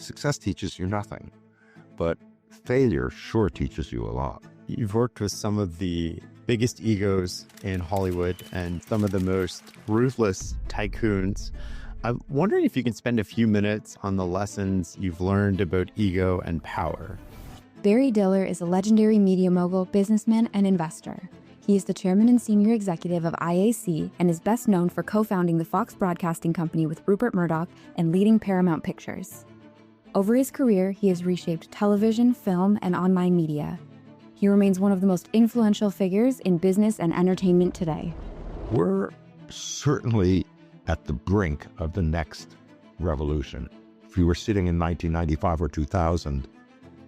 success teaches you nothing, but failure sure teaches you a lot. You've worked with some of the biggest egos in Hollywood and some of the most ruthless tycoons. I'm wondering if you can spend a few minutes on the lessons you've learned about ego and power. Barry Diller is a legendary media mogul, businessman, and investor. He is the chairman and senior executive of IAC and is best known for co-founding the Fox Broadcasting Company with Rupert Murdoch and leading Paramount Pictures. Over his career, he has reshaped television, film, and online media. He remains one of the most influential figures in business and entertainment today. We're certainly at the brink of the next revolution. If you were sitting in 1995 or 2000,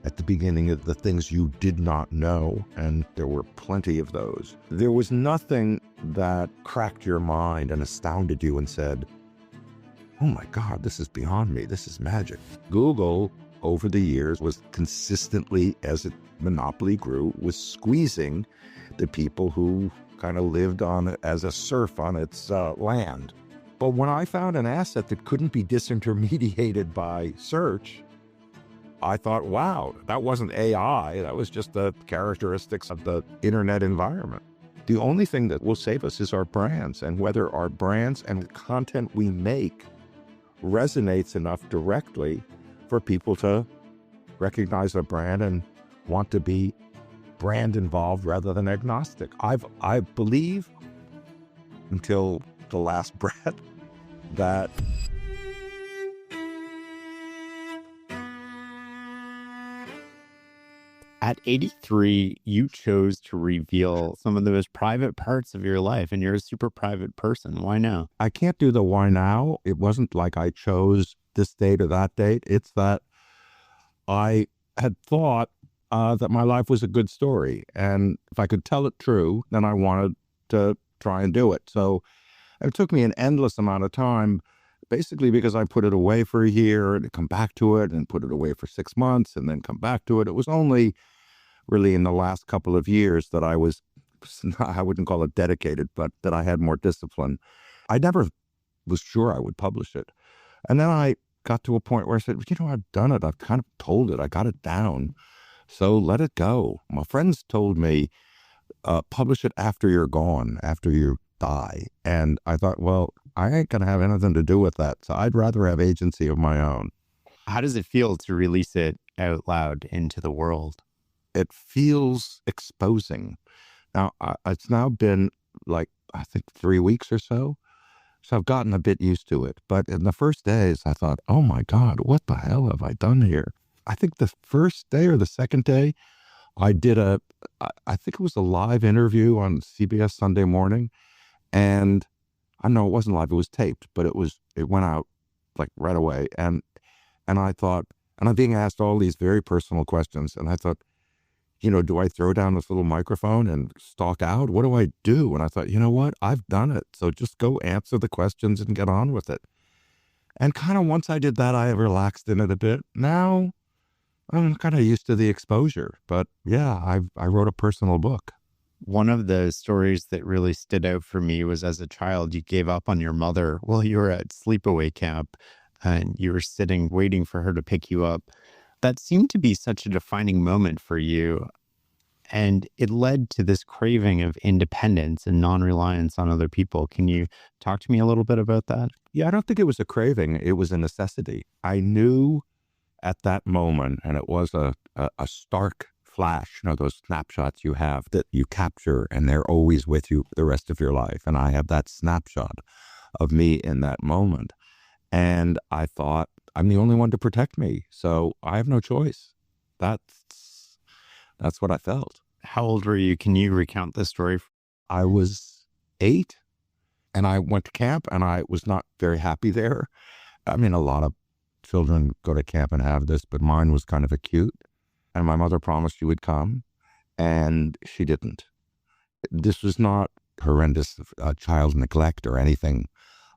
at the beginning of the things you did not know, and there were plenty of those, there was nothing that cracked your mind and astounded you and said, oh my God, this is beyond me, this is magic. Google, over the years, was consistently, as its monopoly grew, was squeezing the people who kind of lived on it as a serf on its land. But when I found an asset that couldn't be disintermediated by search, I thought, wow, that wasn't AI, that was just the characteristics of the internet environment. The only thing that will save us is our brands, and whether our brands and the content we make resonates enough directly for people to recognize a brand and want to be brand involved rather than agnostic. I believe until the last breath that At 83, you chose to reveal some of the most private parts of your life, and you're a super private person. Why now? I can't do the why now. It wasn't like I chose this date or that date. It's that I had thought that my life was a good story. And if I could tell it true, then I wanted to try and do it. So it took me an endless amount of time, basically because I put it away for a year and come back to it and put it away for 6 months and then come back to it. It was only really in the last couple of years that I wouldn't call it dedicated, but that I had more discipline. I never was sure I would publish it. And then I got to a point where I said, I've done it. I've kind of told it. I got it down. So let it go. My friends told me, publish it after you're gone, after you die. And I thought, well, I ain't going to have anything to do with that. So I'd rather have agency of my own. How does it feel to release it out loud into the world? It feels exposing. Now, it's now been I think 3 weeks or so. So I've gotten a bit used to it. But in the first days, I thought, oh my God, what the hell have I done here? I think the first day or the second day, I did I think it was a live interview on CBS Sunday Morning. And I know it wasn't live, it was taped, but it went out right away. And I thought, and I'm being asked all these very personal questions. And I thought, do I throw down this little microphone and stalk out? What do I do? And I thought, you know what? I've done it. So just go answer the questions and get on with it. And kind of once I did that, I relaxed in it a bit. Now I'm kind of used to the exposure. But yeah, I wrote a personal book. One of the stories that really stood out for me was as a child, you gave up on your mother while you were at sleepaway camp and you were sitting waiting for her to pick you up. That seemed to be such a defining moment for you. And it led to this craving of independence and non-reliance on other people. Can you talk to me a little bit about that? Yeah, I don't think it was a craving. It was a necessity. I knew at that moment, and it was a stark flash, those snapshots you have that you capture and they're always with you the rest of your life. And I have that snapshot of me in that moment. And I thought, I'm the only one to protect me. So I have no choice. That's what I felt. How old were you? Can you recount this story? I was 8 and I went to camp and I was not very happy there. I mean, a lot of children go to camp and have this, but mine was kind of acute. And my mother promised she would come, and she didn't. This was not horrendous child neglect or anything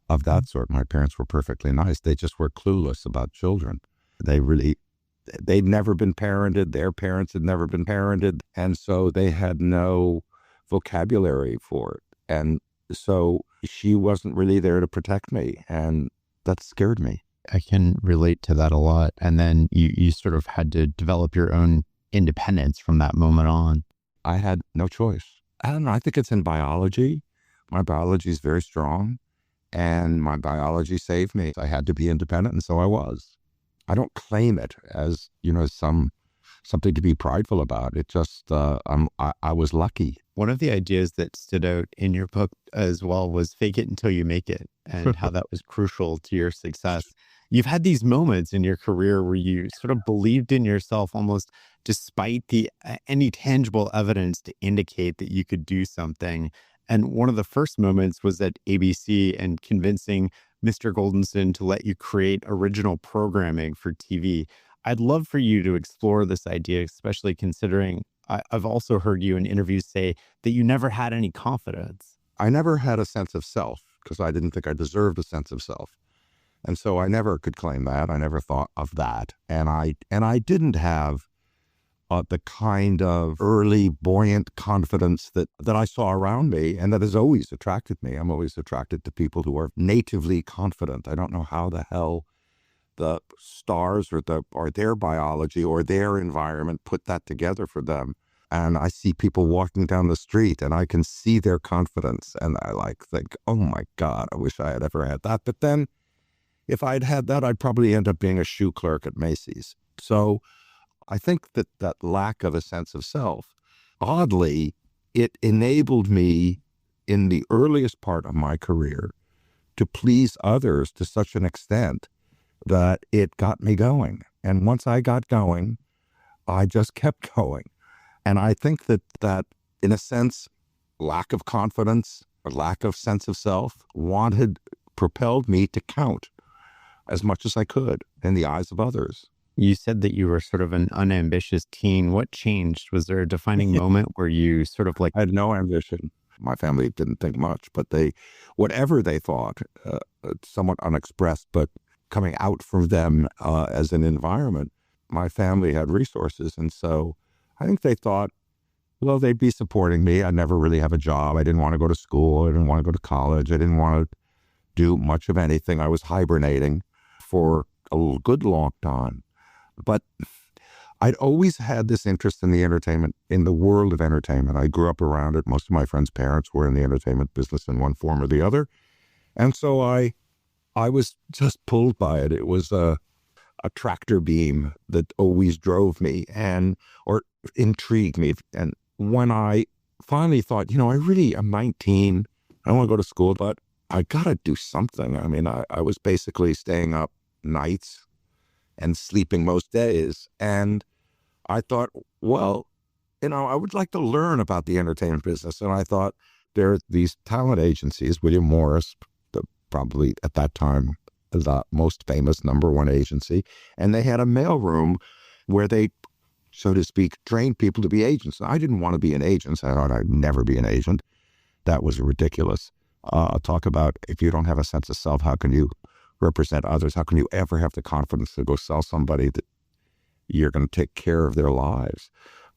of that sort. My parents were perfectly nice. They just were clueless about children. They'd never been parented. Their parents had never been parented. And so they had no vocabulary for it. And so she wasn't really there to protect me. And that scared me. I can relate to that a lot. And then you sort of had to develop your own independence from that moment on. I had no choice. I don't know. I think it's in biology. My biology is very strong, and my biology saved me. I had to be independent, and so I was. I don't claim it as, something to be prideful about. It just, I was lucky. One of the ideas that stood out in your book as well was fake it until you make it, and how that was crucial to your success. You've had these moments in your career where you sort of believed in yourself almost despite any tangible evidence to indicate that you could do something. And one of the first moments was at ABC and convincing Mr. Goldenson to let you create original programming for TV. I'd love for you to explore this idea, especially considering I've also heard you in interviews say that you never had any confidence. I never had a sense of self because I didn't think I deserved a sense of self. And so I never could claim that. I never thought of that. And I didn't have the kind of early buoyant confidence that I saw around me and that has always attracted me. I'm always attracted to people who are natively confident. I don't know how the hell the stars or their biology or their environment put that together for them. And I see people walking down the street and I can see their confidence. And I think, oh my God, I wish I had ever had that. But then if I'd had that, I'd probably end up being a shoe clerk at Macy's. So I think that lack of a sense of self, oddly, it enabled me in the earliest part of my career to please others to such an extent that it got me going. And once I got going, I just kept going. And I think that in a sense, lack of confidence or lack of sense of self propelled me to count as much as I could in the eyes of others. You said that you were sort of an unambitious teen. What changed? Was there a defining moment where you sort of I had no ambition. My family didn't think much, but whatever they thought, somewhat unexpressed, but coming out from them as an environment, my family had resources. And so I think they thought, well, they'd be supporting me. I'd never really have a job. I didn't want to go to school. I didn't want to go to college. I didn't want to do much of anything. I was hibernating for a good long time. But I'd always had this interest in the world of entertainment. I grew up around it. Most of my friends' parents were in the entertainment business in one form or the other. And so I was just pulled by it. It was a tractor beam that always drove me or intrigued me. And when I finally thought, I'm 19, I want to go to school, but I got to do something. I mean, I was basically staying up nights and sleeping most days. And I thought, well, I would like to learn about the entertainment business. And I thought there are these talent agencies, William Morris, probably at that time, the most famous #1 agency. And they had a mailroom where they, so to speak, trained people to be agents. I didn't want to be an agent. I thought I'd never be an agent. That was ridiculous. Talk about if you don't have a sense of self, how can you represent others? How can you ever have the confidence to go sell somebody that you're going to take care of their lives?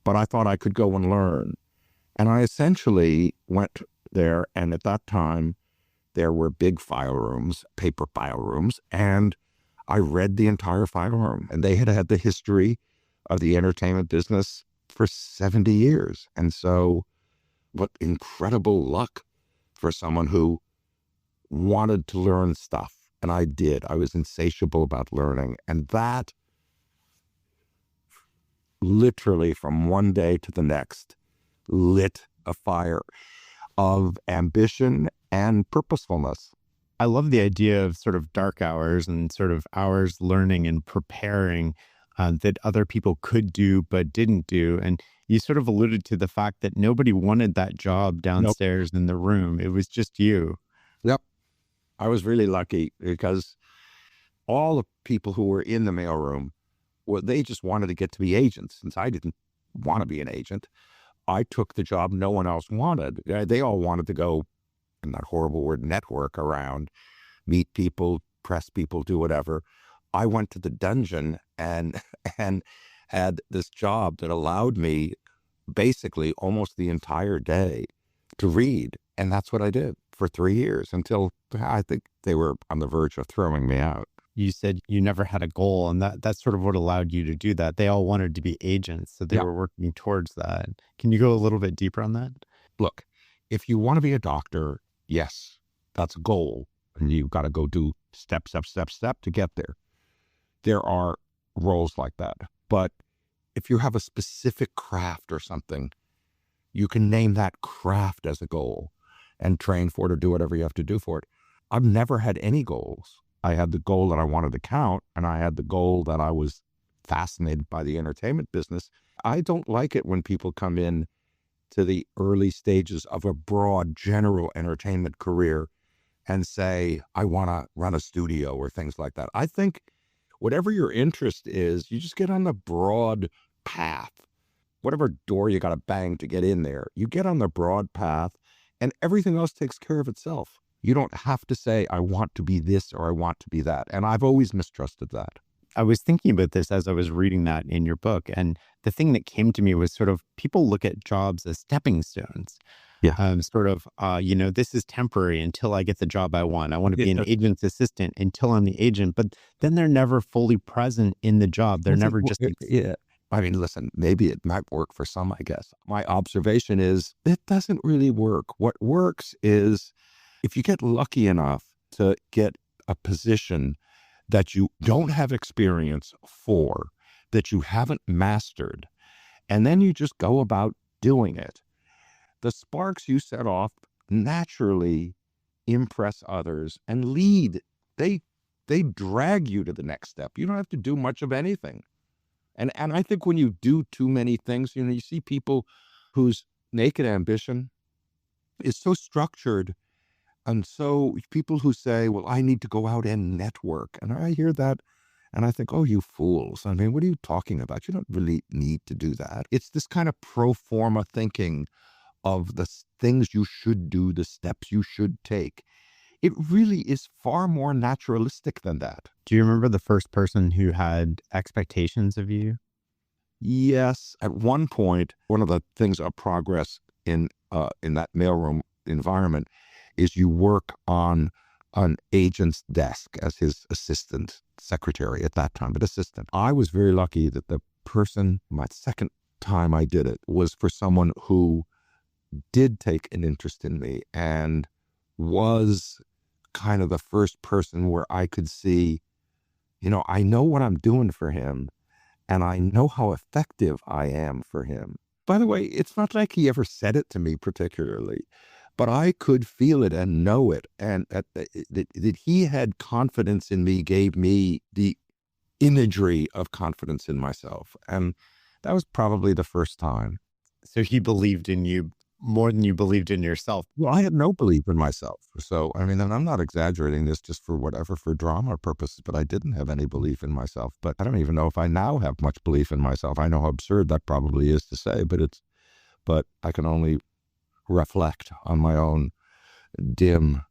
But I thought I could go and learn. And I essentially went there. And at that time, there were big file rooms, paper file rooms, and I read the entire file room. And they had had the history of the entertainment business for 70 years. And so what incredible luck for someone who wanted to learn stuff. And I did. I was insatiable about learning. And that literally from one day to the next lit a fire of ambition and purposefulness. I love the idea of sort of dark hours and sort of hours learning and preparing that other people could do but didn't do. And you sort of alluded to the fact that nobody wanted that job downstairs in the room. It was just you. Yep. I was really lucky because all the people who were in the mailroom, they just wanted to get to be agents. Since I didn't want to be an agent, I took the job no one else wanted. They all wanted to go, and that horrible word, network around, meet people, press people, do whatever. I went to the dungeon and had this job that allowed me basically almost the entire day to read. And that's what I did for 3 years until I think they were on the verge of throwing me out. You said you never had a goal, and that's sort of what allowed you to do that. They all wanted to be agents, so they Yeah. were working towards that. Can you go a little bit deeper on that? Look, if you want to be a doctor, yes, that's a goal. And you've got to go do step to get there. There are roles like that. But if you have a specific craft or something, you can name that craft as a goal and train for it or do whatever you have to do for it. I've never had any goals. I had the goal that I wanted to count, and I had the goal that I was fascinated by the entertainment business. I don't like it when people come in to the early stages of a broad general entertainment career and say, I want to run a studio or things like that. I think whatever your interest is, you just get on the broad path. Whatever door you got to bang to get in there, you get on the broad path and everything else takes care of itself. You don't have to say, I want to be this or I want to be that. And I've always mistrusted that. I was thinking about this as I was reading that in your book. And the thing that came to me was sort of people look at jobs as stepping stones. Yeah. This is temporary until I get the job I want. I want to be an agent's assistant until I'm the agent. But then they're never fully present in the job. They're never just... Yeah. I mean, listen, maybe it might work for some, I guess. My observation is it doesn't really work. What works is if you get lucky enough to get a position that you don't have experience for, that you haven't mastered, and then you just go about doing it, the sparks you set off naturally impress others and lead. They drag you to the next step. You don't have to do much of anything. And I think when you do too many things, you see people whose naked ambition is so structured. And so people who say, well, I need to go out and network. And I hear that and I think, oh, you fools. I mean, what are you talking about? You don't really need to do that. It's this kind of pro forma thinking of the things you should do, the steps you should take. It really is far more naturalistic than that. Do you remember the first person who had expectations of you? Yes. At one point, one of the things of progress in that mailroom environment is you work on an agent's desk as his assistant secretary at that time, but assistant. I was very lucky that the person, my second time I did it, was for someone who did take an interest in me and was kind of the first person where I could see, I know what I'm doing for him and I know how effective I am for him. By the way, it's not like he ever said it to me particularly, but I could feel it and know it. And that he had confidence in me gave me the imagery of confidence in myself. And that was probably the first time. So he believed in you more than you believed in yourself. Well, I had no belief in myself. So, I mean, and I'm not exaggerating this just for drama purposes, but I didn't have any belief in myself. But I don't even know if I now have much belief in myself. I know how absurd that probably is to say, but I can only reflect on my own dim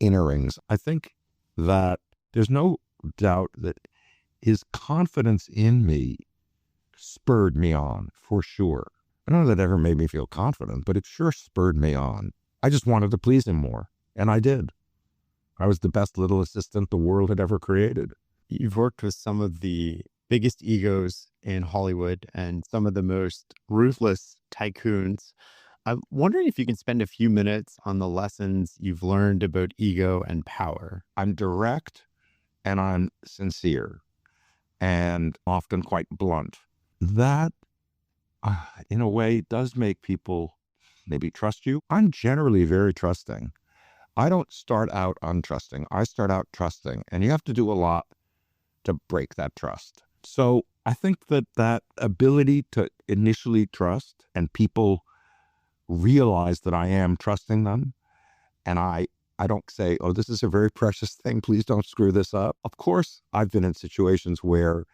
innerings. I think that there's no doubt that his confidence in me spurred me on, for sure. I don't know that ever made me feel confident, but it sure spurred me on. I just wanted to please him more, and I did. I was the best little assistant the world had ever created. You've worked with some of the biggest egos in Hollywood and some of the most ruthless tycoons. I'm wondering if you can spend a few minutes on the lessons you've learned about ego and power. I'm direct and I'm sincere and often quite blunt. That, in a way, does make people maybe trust you. I'm generally very trusting. I don't start out untrusting. I start out trusting, and you have to do a lot to break that trust. So I think that ability to initially trust and people realize that I am trusting them, and I don't say, oh, this is a very precious thing, please don't screw this up. Of course, I've been in situations where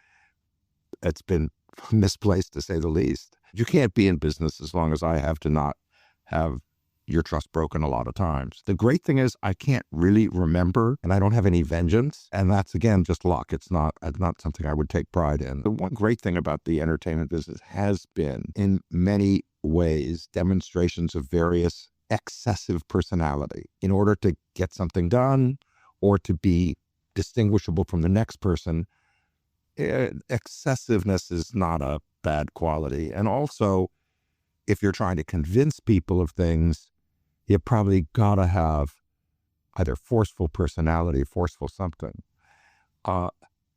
it's been misplaced, to say the least. You can't be in business as long as I have to not have your trust broken a lot of times. The great thing is I can't really remember, and I don't have any vengeance. And that's, again, just luck. It's not something I would take pride in. The one great thing about the entertainment business has been, in many ways, demonstrations of various excessive personality in order to get something done or to be distinguishable from the next person, excessiveness is not a bad quality. And also, if you're trying to convince people of things, you probably got to have either forceful personality, forceful something.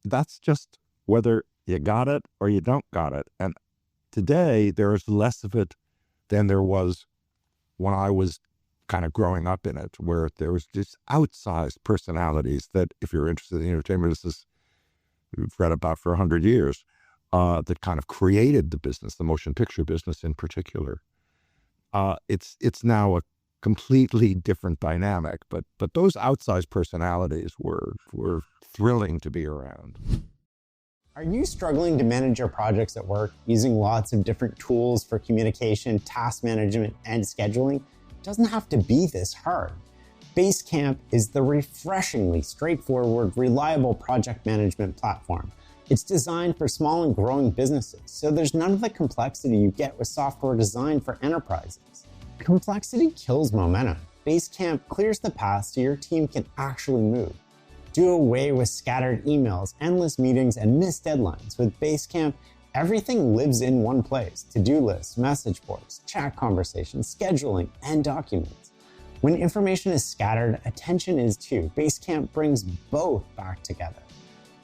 That's just whether you got it or you don't got it. And today, there's less of it than there was when I was kind of growing up in it, where there was just outsized personalities that, if you're interested in entertainment, this is, we've read about for 100 years, that kind of created the business, the motion picture business in particular. It's now a completely different dynamic, but those outsized personalities were thrilling to be around. Are you struggling to manage your projects at work using lots of different tools for communication, task management, and scheduling? It doesn't have to be this hard. Basecamp is the refreshingly straightforward, reliable project management platform. It's designed for small and growing businesses, so there's none of the complexity you get with software designed for enterprises. Complexity kills momentum. Basecamp clears the path so your team can actually move. Do away with scattered emails, endless meetings, and missed deadlines. With Basecamp, everything lives in one place: to-do lists, message boards, chat conversations, scheduling, and documents. When information is scattered, attention is too. Basecamp brings both back together.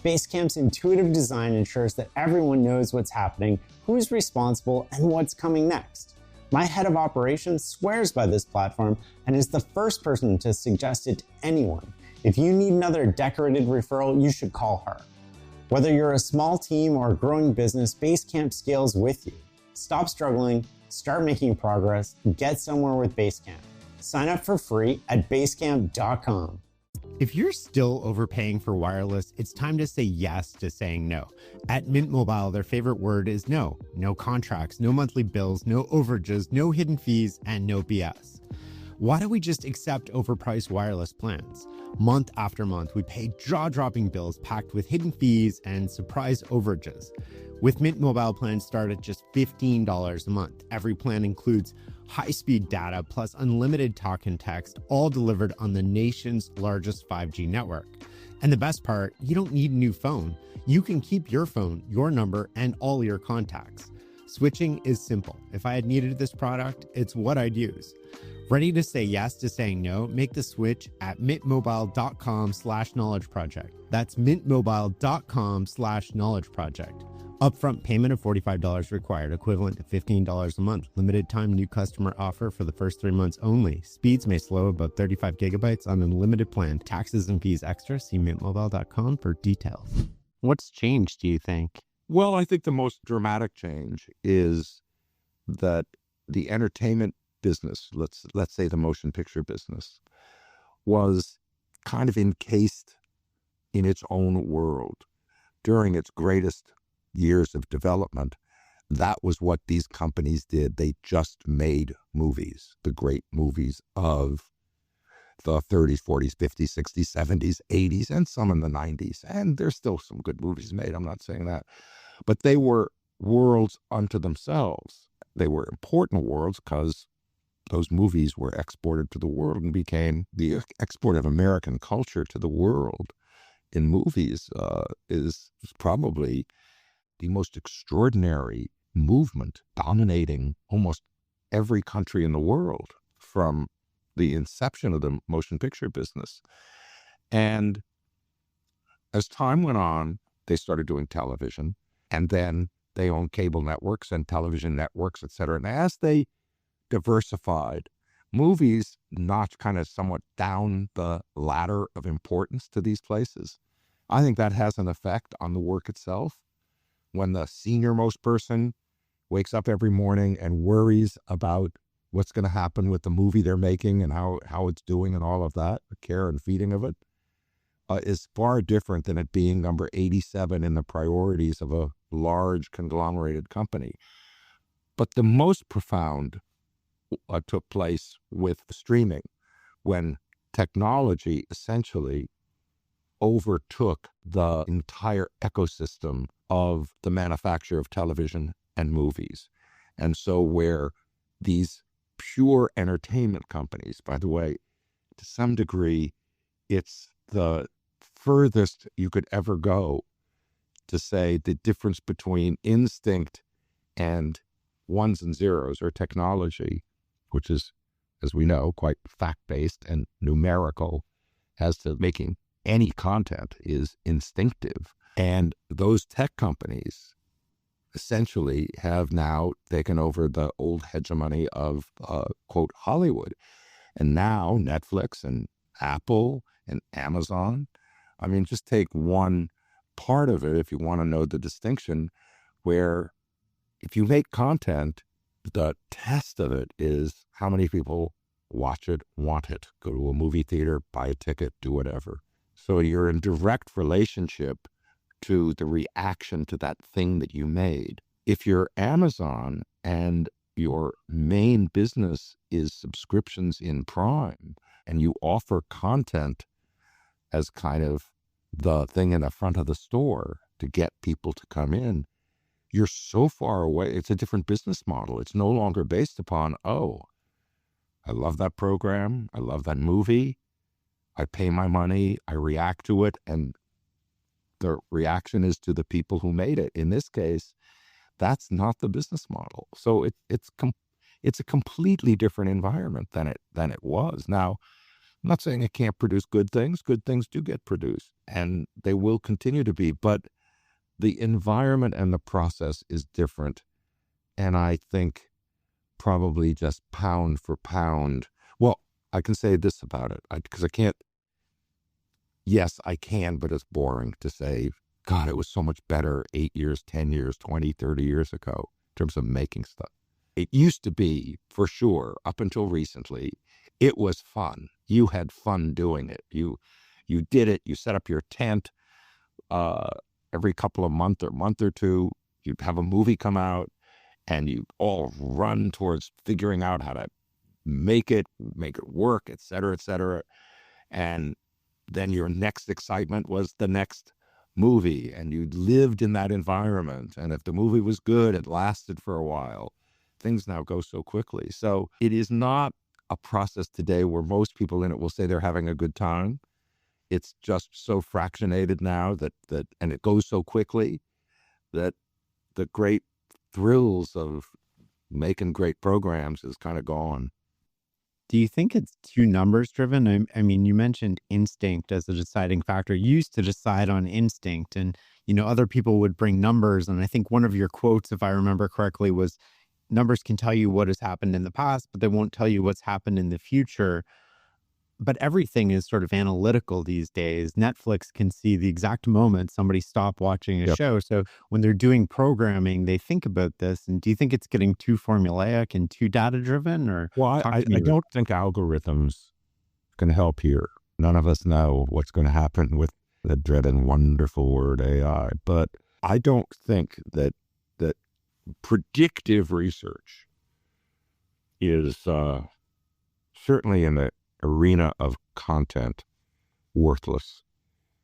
Basecamp's intuitive design ensures that everyone knows what's happening, who's responsible, and what's coming next. My head of operations swears by this platform and is the first person to suggest it to anyone. If you need another decorated referral, you should call her. Whether you're a small team or a growing business, Basecamp scales with you. Stop struggling, start making progress, get somewhere with Basecamp. Sign up for free at basecamp.com. If you're still overpaying for wireless, it's time to say yes to saying no. At Mint Mobile, their favorite word is no. No contracts, no monthly bills, no overages, no hidden fees, and no BS. Why don't we just accept overpriced wireless plans? Month after month, we pay jaw-dropping bills packed with hidden fees and surprise overages. With Mint Mobile plans start at just $15 a month. Every plan includes high-speed data plus unlimited talk and text, all delivered on the nation's largest 5G network. And the best part, you don't need a new phone. You can keep your phone, your number, and all your contacts. Switching is simple. If I had needed this product, it's what I'd use. Ready to say yes to saying no? Make the switch at mintmobile.com/knowledge project. That's mintmobile.com/knowledge project. Upfront payment of $45 required, equivalent to $15 a month. Limited time new customer offer for the first 3 months only. Speeds may slow above 35 gigabytes on unlimited plan. Taxes and fees extra. See mintmobile.com for details. What's changed, do you think? Well, I think the most dramatic change is that the entertainment business, let's say the motion picture business, was kind of encased in its own world. During its greatest years of development, that was what these companies did. They just made movies, the great movies of the 30s, 40s, 50s, 60s, 70s, 80s, and some in the 90s. And there's still some good movies made, I'm not saying that. But they were worlds unto themselves. They were important worlds because those movies were exported to the world and became the export of American culture to the world in movies is probably the most extraordinary movement dominating almost every country in the world from the inception of the motion picture business. And as time went on, they started doing television, and then they owned cable networks and television networks, et cetera. And as they diversified, movies notched kind of somewhat down the ladder of importance to these places. I think that has an effect on the work itself. When the senior-most person wakes up every morning and worries about what's going to happen with the movie they're making and how it's doing and all of that, the care and feeding of it, is far different than it being number 87 in the priorities of a large conglomerated company. But the most profound took place with streaming, when technology essentially overtook the entire ecosystem of the manufacture of television and movies. And so where these pure entertainment companies, by the way, to some degree, it's the furthest you could ever go to say the difference between instinct and ones and zeros, or technology, which is, as we know, quite fact-based and numerical, as to making any content, is instinctive. And those tech companies essentially have now taken over the old hegemony of, quote, Hollywood. And now Netflix and Apple and Amazon, I mean, just take one part of it if you want to know the distinction, where if you make content, the test of it is how many people watch it, want it, go to a movie theater, buy a ticket, do whatever. So you're in direct relationship to the reaction to that thing that you made. If you're Amazon and your main business is subscriptions in Prime, and you offer content as kind of the thing in the front of the store to get people to come in, you're so far away. It's a different business model. It's no longer based upon, oh, I love that program, I love that movie, I pay my money, I react to it, and the reaction is to the people who made it. In this case, that's not the business model. So it's a completely different environment than it was. Now, I'm not saying it can't produce good things. Good things do get produced, and they will continue to be, but the environment and the process is different. And I think probably just pound for pound. Well, I can say this about it, because I can't. Yes, I can, but it's boring to say, God, it was so much better 8 years, 10 years, 20, 30 years ago in terms of making stuff. It used to be, for sure, up until recently, it was fun. You had fun doing it. You did it. You set up your tent every couple of month or two. You'd have a movie come out, and you all run towards figuring out how to make it work, et cetera, et cetera. And then your next excitement was the next movie, and you lived in that environment. And if the movie was good, it lasted for a while. Things now go so quickly. So it is not a process today where most people in it will say they're having a good time. It's just so fractionated now that and it goes so quickly that the great thrills of making great programs is kind of gone. Do you think it's too numbers driven? I mean, you mentioned instinct as a deciding factor. You used to decide on instinct, and, other people would bring numbers. And I think one of your quotes, if I remember correctly, was numbers can tell you what has happened in the past, but they won't tell you what's happened in the future. But everything is sort of analytical these days. Netflix can see the exact moment somebody stopped watching a show. So when they're doing programming, they think about this. And do you think it's getting too formulaic and too data driven? Or well, I don't think algorithms can help here. None of us know what's going to happen with the dreaded wonderful word AI. But I don't think that predictive research is certainly in the arena of content worthless.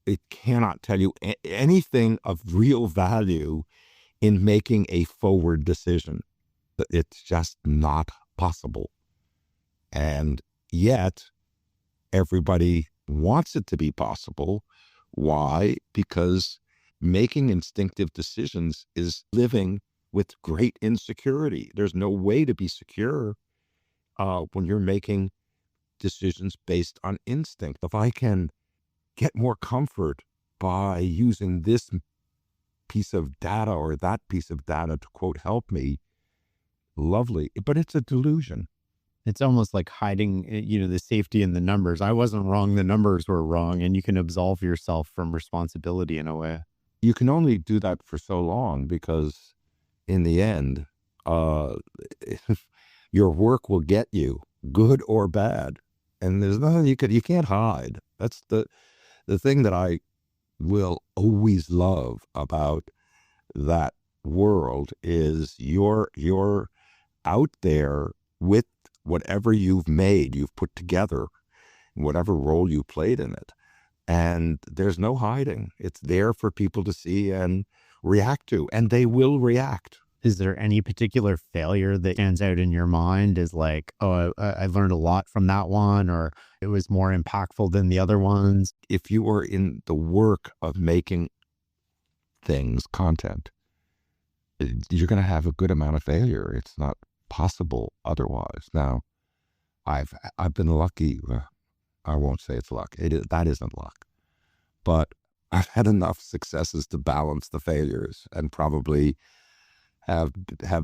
It cannot tell you anything of real value in making a forward decision. It's just not possible. And yet everybody wants it to be possible. Why? Because making instinctive decisions is living with great insecurity. There's no way to be secure when you're making decisions based on instinct. If I can get more comfort by using this piece of data or that piece of data to, quote, help me, lovely. But it's a delusion. It's almost like hiding, the safety in the numbers. I wasn't wrong. The numbers were wrong. And you can absolve yourself from responsibility in a way. You can only do that for so long, because in the end, your work will get you, good or bad. And there's nothing you can't hide. That's the thing that I will always love about that world is you're out there with whatever you've made, you've put together, whatever role you played in it. And there's no hiding. It's there for people to see and react to, and they will react. Is there any particular failure that stands out in your mind as like, oh, I learned a lot from that one, or it was more impactful than the other ones? If you are in the work of making things, content, you're going to have a good amount of failure. It's not possible otherwise. Now, I've been lucky. I won't say it's luck. That isn't luck. But I've had enough successes to balance the failures and probably have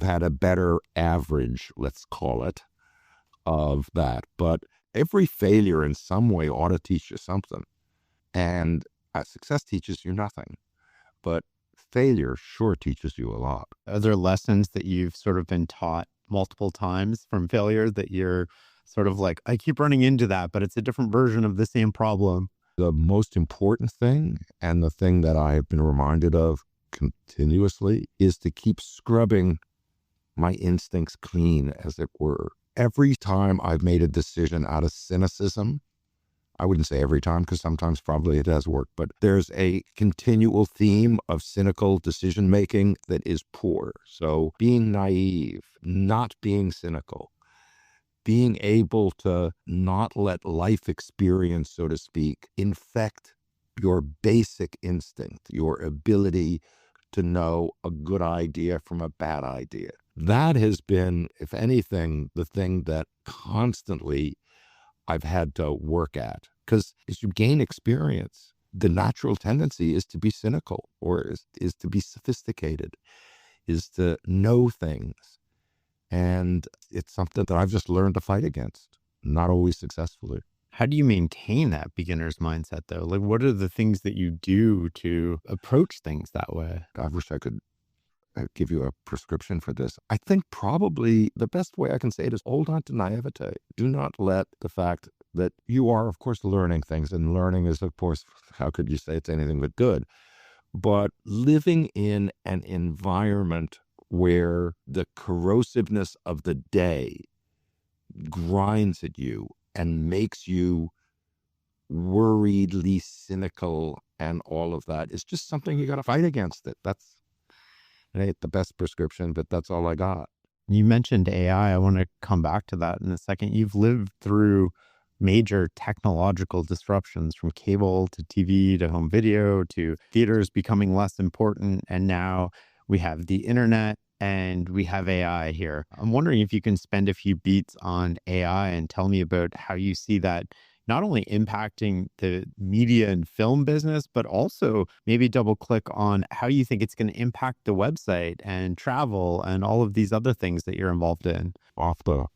had a better average, let's call it, of that. But every failure in some way ought to teach you something. And success teaches you nothing. But failure sure teaches you a lot. Are there lessons that you've sort of been taught multiple times from failure that you're sort of like, I keep running into that, but it's a different version of the same problem? The most important thing, and the thing that I have been reminded of continuously, is to keep scrubbing my instincts clean, as it were. Every time I've made a decision out of cynicism, I wouldn't say every time, because sometimes probably it does work, but there's a continual theme of cynical decision making that is poor. So being naive, not being cynical, being able to not let life experience, so to speak, infect your basic instinct, your ability to know a good idea from a bad idea. That has been, if anything, the thing that constantly I've had to work at. Because as you gain experience, the natural tendency is to be cynical, or is to be sophisticated, is to know things. And it's something that I've just learned to fight against, not always successfully. How do you maintain that beginner's mindset, though? Like, what are the things that you do to approach things that way? I wish I could give you a prescription for this. I think probably the best way I can say it is hold on to naivete. Do not let the fact that you are, of course, learning things, and learning is, of course, how could you say it's anything but good? But living in an environment where the corrosiveness of the day grinds at you and makes you worriedly cynical and all of that, is just something you got to fight against it. It ain't the best prescription, but that's all I got. You mentioned AI. I want to come back to that in a second. You've lived through major technological disruptions, from cable to TV to home video to theaters becoming less important. And now we have the internet and we have AI here. I'm wondering if you can spend a few beats on AI and tell me about how you see that not only impacting the media and film business, but also maybe double click on how you think it's going to impact the website and travel and all of these other things that you're involved in. Off the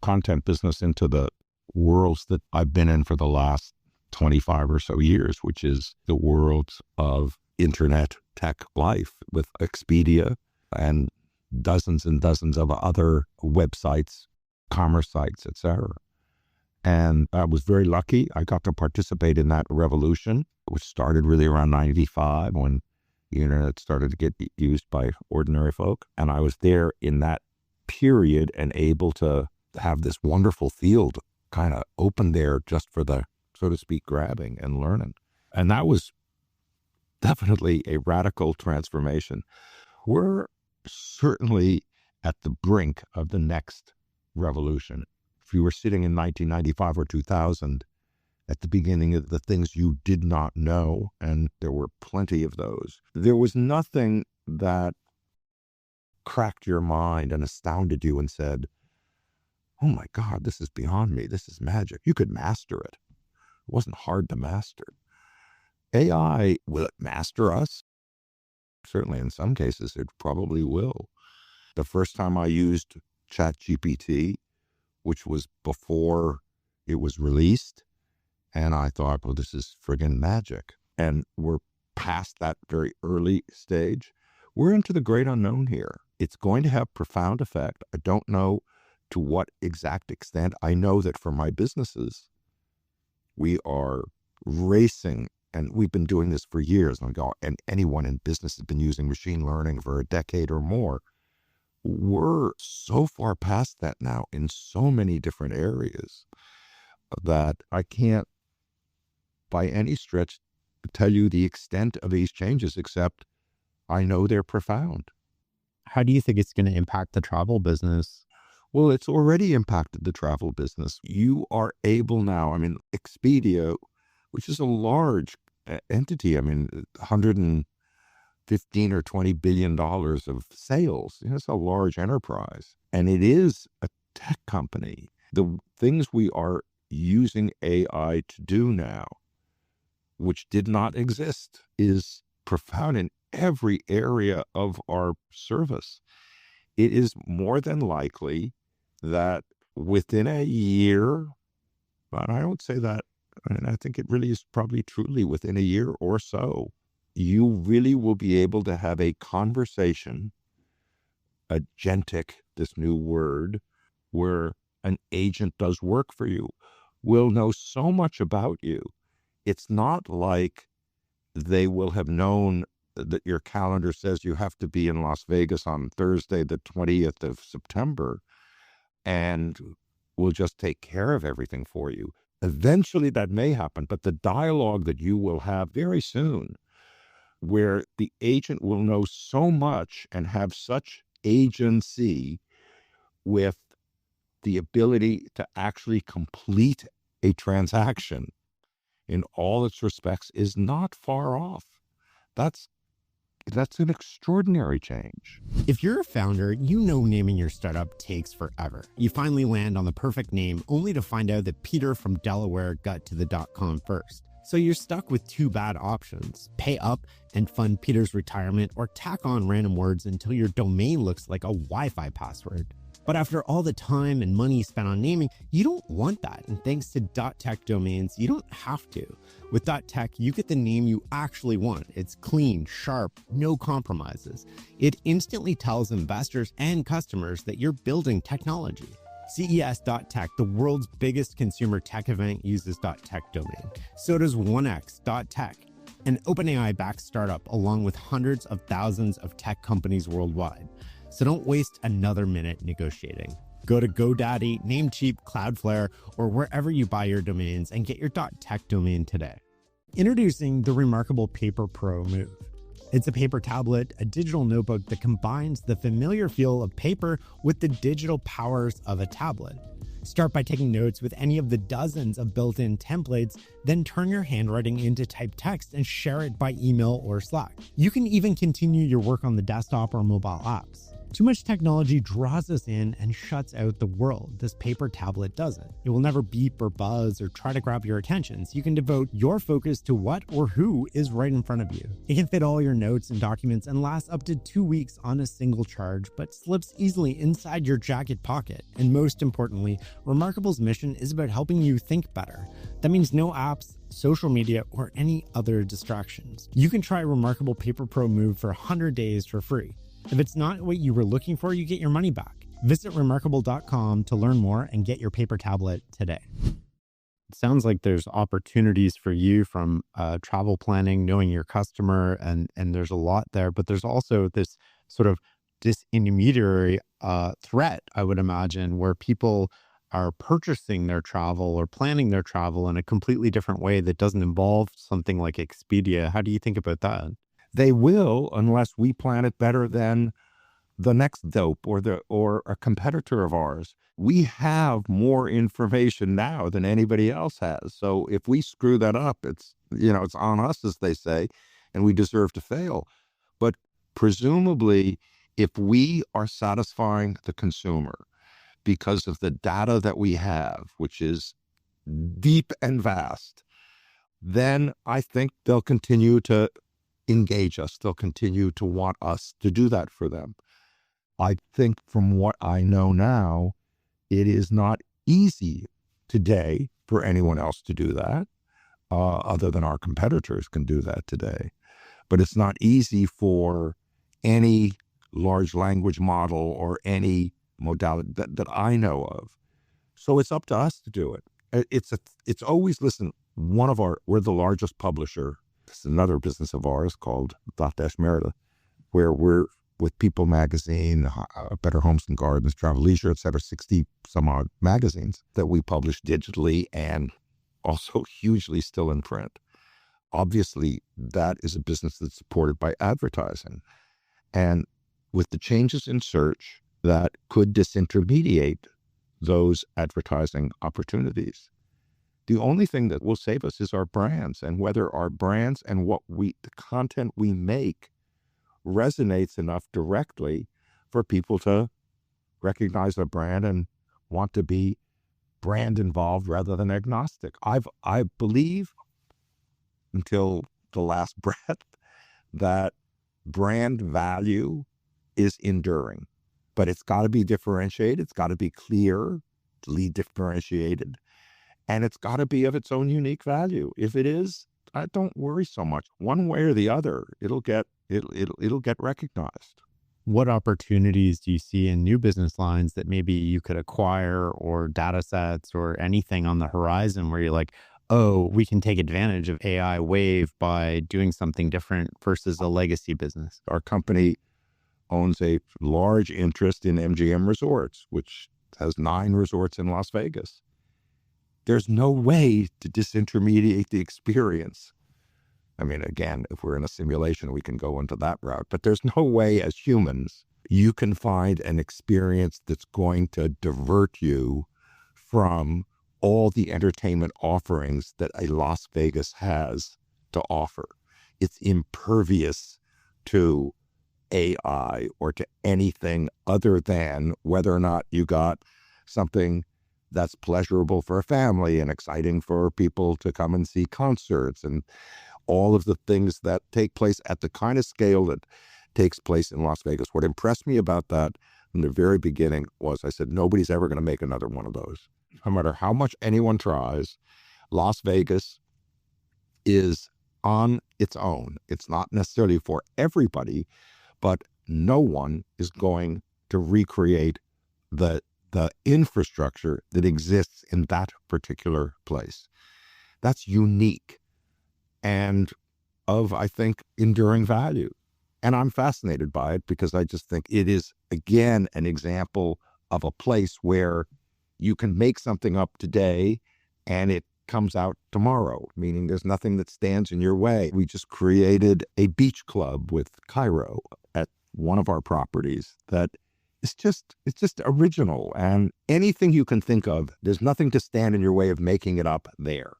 content business into the worlds that I've been in for the last 25 or so years, which is the worlds of internet tech life with Expedia and dozens of other websites, commerce sites, etc. And I was very lucky. I got to participate in that revolution, which started really around 95 when the internet started to get used by ordinary folk. And I was there in that period and able to have this wonderful field kind of open there just for the, so to speak, grabbing and learning. And that was definitely a radical transformation. We're certainly at the brink of the next revolution. If you were sitting in 1995 or 2000 at the beginning of the things you did not know, and there were plenty of those, there was nothing that cracked your mind and astounded you and said, oh my God, this is beyond me. This is magic. You could master it. It wasn't hard to master. AI, will it master us? Certainly in some cases, it probably will. The first time I used ChatGPT, which was before it was released, and I thought, well, this is friggin' magic. And we're past that very early stage. We're into the great unknown here. It's going to have profound effect. I don't know to what exact extent. I know that for my businesses, we are racing, and we've been doing this for years. And anyone in business has been using machine learning for a decade or more. We're so far past that now in so many different areas that I can't by any stretch tell you the extent of these changes, except I know they're profound. How do you think it's going to impact the travel business? Well, it's already impacted the travel business. You are able now, Expedia, which is a large entity, 115 or $20 billion of sales. It's a large enterprise, and it is a tech company. The things we are using AI to do now, which did not exist, is profound in every area of our service. It is more than likely that within a year, but I don't say that, and I think it really is probably truly within a year or so, you really will be able to have a conversation, agentic, this new word, where an agent does work for you, will know so much about you. It's not like they will have known that your calendar says you have to be in Las Vegas on Thursday, the 20th of September, and will just take care of everything for you. Eventually that may happen, but the dialogue that you will have very soon, where the agent will know so much and have such agency with the ability to actually complete a transaction in all its respects, is not far off. That's an extraordinary change. If you're a founder, you know naming your startup takes forever. You finally land on the perfect name, only to find out that Peter from Delaware got to the .com first. So you're stuck with two bad options: pay up and fund Peter's retirement, or tack on random words until your domain looks like a Wi-Fi password. But after all the time and money spent on naming, you don't want that. And thanks to .tech domains, you don't have to. With .tech, you get the name you actually want. It's clean, sharp, no compromises. It instantly tells investors and customers that you're building technology. CES.tech, the world's biggest consumer tech event, uses .tech domain. So does 1x.tech, an OpenAI-backed startup, along with hundreds of thousands of tech companies worldwide. So don't waste another minute negotiating. Go to GoDaddy, Namecheap, Cloudflare, or wherever you buy your domains and get your .tech domain today. Introducing the remarkable Paper Pro Move. It's a paper tablet, a digital notebook that combines the familiar feel of paper with the digital powers of a tablet. Start by taking notes with any of the dozens of built-in templates, then turn your handwriting into typed text and share it by email or Slack. You can even continue your work on the desktop or mobile apps. Too much technology draws us in and shuts out the world. This paper tablet doesn't. It will never beep or buzz or try to grab your attention, so you can devote your focus to what or who is right in front of you. It can fit all your notes and documents and lasts up to 2 weeks on a single charge, but slips easily inside your jacket pocket. And most importantly, Remarkable's mission is about helping you think better. That means no apps, social media, or any other distractions. You can try Remarkable Paper Pro Move for 100 days for free. If it's not what you were looking for, you get your money back. Visit remarkable.com to learn more and get your paper tablet today. It sounds like there's opportunities for you from travel planning, knowing your customer, and there's a lot there, but there's also this sort of disintermediary threat, I would imagine, where people are purchasing their travel or planning their travel in a completely different way that doesn't involve something like Expedia. How do you think about that? They will, unless we plan it better than the next dope or a competitor of ours. We have more information now than anybody else has. So if we screw that up, it's on us, as they say, and we deserve to fail. But presumably, if we are satisfying the consumer because of the data that we have, which is deep and vast, then I think they'll continue to engage us. They'll continue to want us to do that for them. I think from what I know now, it is not easy today for anyone else to do that, other than our competitors can do that today. But it's not easy for any large language model or any modality that I know of. So it's up to us to do it. It's always, listen, we're the largest publisher. It's another business of ours called Dotdash Merida, where we're with People Magazine, Better Homes and Gardens, Travel Leisure, et cetera, 60 some odd magazines that we publish digitally and also hugely still in print. Obviously, that is a business that's supported by advertising. And with the changes in search that could disintermediate those advertising opportunities. The only thing that will save us is our brands, and whether our brands and the content we make resonates enough directly for people to recognize a brand and want to be brand involved rather than agnostic. I believe until the last breath that brand value is enduring, but it's got to be differentiated. It's got to be clearly differentiated, and it's got to be of its own unique value. If it is, I don't worry so much. One way or the other, it'll get recognized. What opportunities do you see in new business lines that maybe you could acquire, or data sets or anything on the horizon where you're like, oh, we can take advantage of AI wave by doing something different versus a legacy business? Our company owns a large interest in MGM Resorts, which has 9 resorts in Las Vegas. There's no way to disintermediate the experience. I mean, again, if we're in a simulation, we can go into that route, but there's no way as humans you can find an experience that's going to divert you from all the entertainment offerings that a Las Vegas has to offer. It's impervious to AI or to anything other than whether or not you got something that's pleasurable for a family and exciting for people to come and see concerts and all of the things that take place at the kind of scale that takes place in Las Vegas. What impressed me about that from the very beginning was I said, nobody's ever going to make another one of those. No matter how much anyone tries, Las Vegas is on its own. It's not necessarily for everybody, but no one is going to recreate the infrastructure that exists in that particular place. That's unique and of, I think, enduring value. And I'm fascinated by it because I just think it is, again, an example of a place where you can make something up today and it comes out tomorrow, meaning there's nothing that stands in your way. We just created a beach club with Cairo at one of our properties that it's just original, and anything you can think of, there's nothing to stand in your way of making it up there.